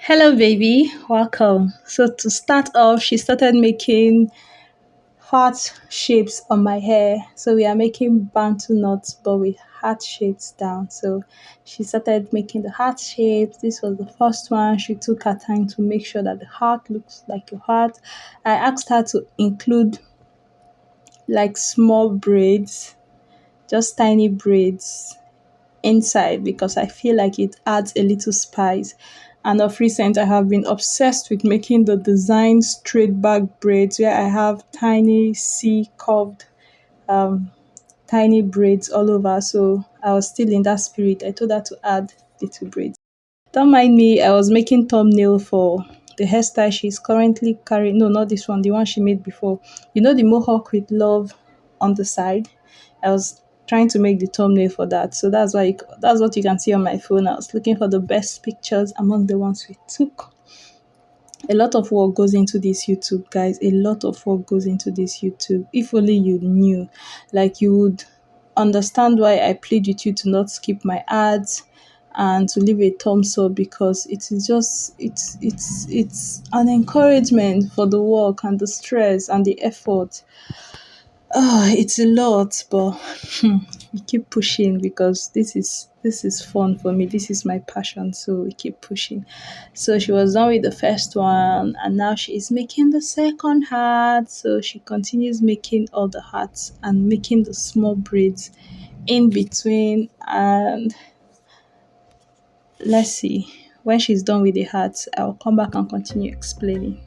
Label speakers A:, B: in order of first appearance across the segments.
A: Hello, baby. Welcome. So, to start off, she started making heart shapes on my hair. So, we are making bantu knots, but with heart shapes down. So, she started making the heart shapes. This was the first one. She took her time to make sure that the heart looks like a heart. I asked her to include like small braids, just tiny braids inside because I feel like it adds a little spice. And of recent, I have been obsessed with making the design straight back braids where I have tiny C curved tiny braids all over. So I was still in that spirit. I told her to add little braids. Don't mind me, I was making thumbnail for the hairstyle she's currently carrying. No, not this one, the one she made before. You know the mohawk with love on the side? I was trying to make the thumbnail for that. So that's what you can see on my phone. I was looking for the best pictures among the ones we took. A lot of work goes into this YouTube, guys. A lot of work goes into this YouTube. If only you knew, like you would understand why I plead with you to not skip my ads and to leave a thumbs up because it is just it's an encouragement for the work and the stress and the effort. It's a lot, but we keep pushing because this is fun for me. This is my passion, so we keep pushing. So she was done with the first one, and now she is making the second heart. So she continues making all the hearts and making the small braids in between. And let's see, when she's done with the hearts, I'll come back and continue explaining.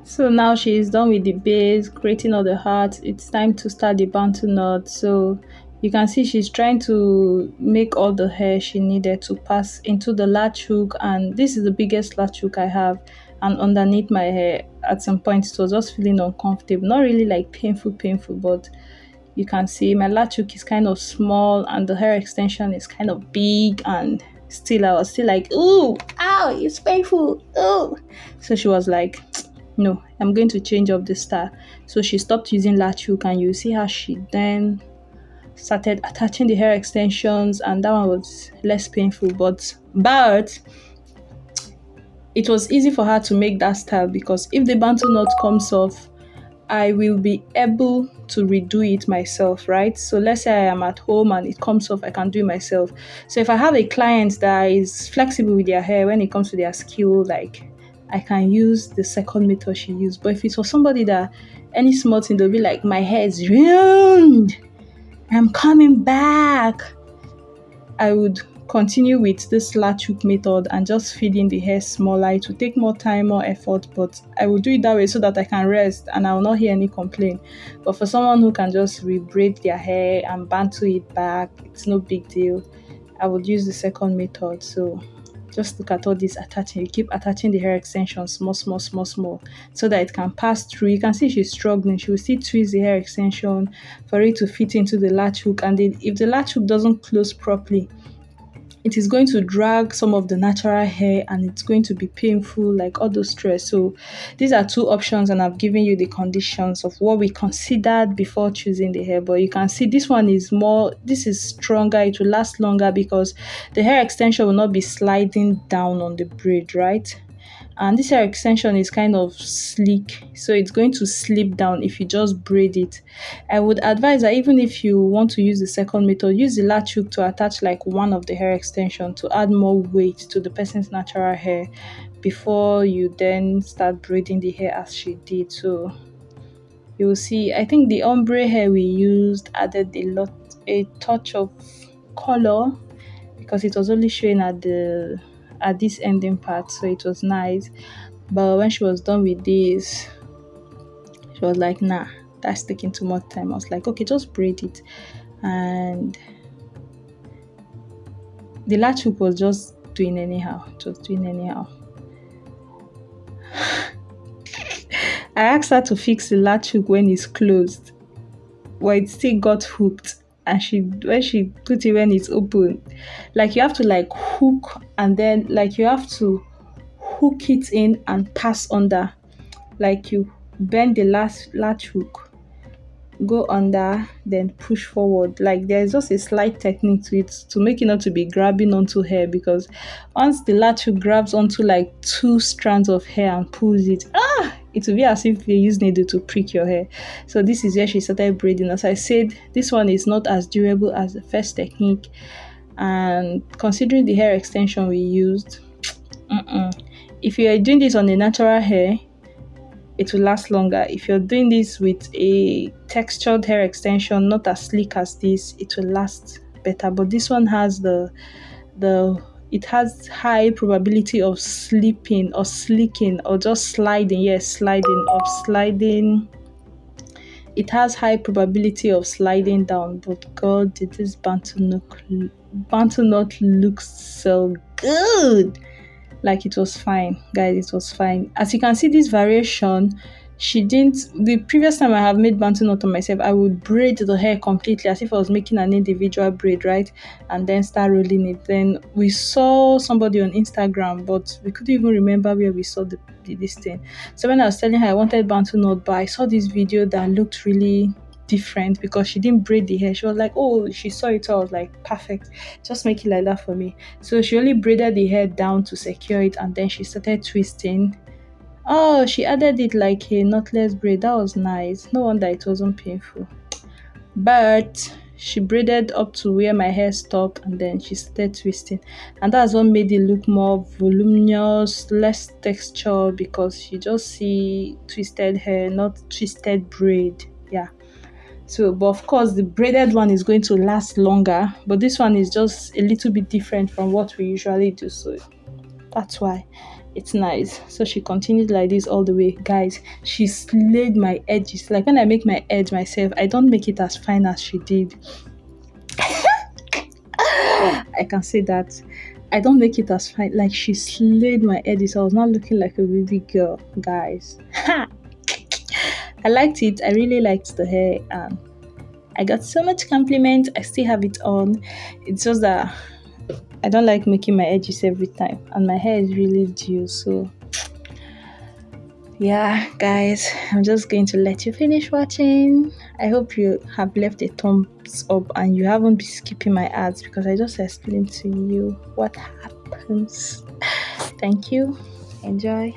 A: So now she is done with the base, creating all the hearts. It's time to start the bantu knot. So you can see she's trying to make all the hair she needed to pass into the latch hook, and this is the biggest latch hook I have. And underneath my hair, at some point, it was just feeling uncomfortable. Not really like painful, but you can see my latch hook is kind of small and the hair extension is kind of big, and still I was still like, ooh, ow, it's painful, ooh. So she was like, no, I'm going to change up the style. So she stopped using latch hook, and you see how she then started attaching the hair extensions, and that one was less painful, but it was easy for her to make that style, because if the bantu knot comes off, I will be able to redo it myself, right? So let's say I am at home and it comes off, I can do it myself. So if I have a client that is flexible with their hair when it comes to their skill, like, I can use the second method she used. But if it's for somebody that any small thing, they'll be like, my hair is ruined, I'm coming back, I would continue with this latch hook method and just feeding the hair smaller. It will take more time, more effort, but I will do it that way so that I can rest and I will not hear any complaint. But for someone who can just rebraid their hair and bantu it back, it's no big deal. I would use the second method. So just look at all this attaching. You keep attaching the hair extension small, so that it can pass through. You can see she's struggling. She will still twist the hair extension for it to fit into the latch hook. And then if the latch hook doesn't close properly, it is going to drag some of the natural hair and it's going to be painful, like all those stress. So these are two options, and I've given you the conditions of what we considered before choosing the hair. But you can see this one is more, this is stronger, it will last longer because the hair extension will not be sliding down on the braid, right? And this hair extension is kind of sleek, so it's going to slip down if you just braid it. I would advise that even if you want to use the second method, use the latch hook to attach like one of the hair extension to add more weight to the person's natural hair before you then start braiding the hair as she did. So you will see, I think the ombre hair we used added a touch of color, because it was only showing at this ending part, so it was nice. But when she was done with this, she was like, nah, that's taking too much time. I was like, okay, just braid it. And the latch hook was just doing anyhow. I asked her to fix the latch hook when it's closed, but it still got hooked. And when she put it when it's open, like you have to like hook, and then like you have to hook it in and pass under. Like you bend the last latch hook, go under, then push forward. Like there's just a slight technique to it to make it not to be grabbing onto hair, because once the latch hook grabs onto like two strands of hair and pulls it, it will be as if you use needle to prick your hair. So this is where she started braiding. As I said, this one is not as durable as the first technique, and considering the hair extension we used, if you are doing this on a natural hair, it will last longer. If you're doing this with a textured hair extension, not as sleek as this, it will last better. But this one has it has high probability of slipping or slicking or just sliding. Yes, sliding or sliding. It has high probability of sliding down. But God, did this bantu knot look so good. Like it was fine, guys, it was fine. As you can see, this variation, the previous time I have made bantu knot on myself, I would braid the hair completely as if I was making an individual braid, right? And then start rolling it. Then we saw somebody on Instagram, but we couldn't even remember where we saw this thing. So when I was telling her I wanted bantu knot, but I saw this video that looked really different because she didn't braid the hair. She was like, oh, she saw it. So I was like, perfect, just make it like that for me. So she only braided the hair down to secure it, and then she started twisting. Oh, she added it like a knotless braid. That was nice. No wonder it wasn't painful. But she braided up to where my hair stopped, and then she started twisting, and that's what made it look more voluminous, less texture, because you just see twisted hair, not twisted braid. Yeah. So, but of course, the braided one is going to last longer, but this one is just a little bit different from what we usually do. So that's why it's nice. So she continued like this all the way. Guys, she slayed my edges. Like when I make my edge myself, I don't make it as fine as she did. I can say that. I don't make it as fine. Like she slayed my edges. I was not looking like a baby girl, guys. I liked it. I really liked the hair. I got so much compliment. I still have it on. It's just that I don't like making my edges every time, and my hair is really due. So yeah, guys, I'm just going to let you finish watching. I hope you have left a thumbs up and you haven't been skipping my ads, because I just explained to you what happens. Thank you. Enjoy.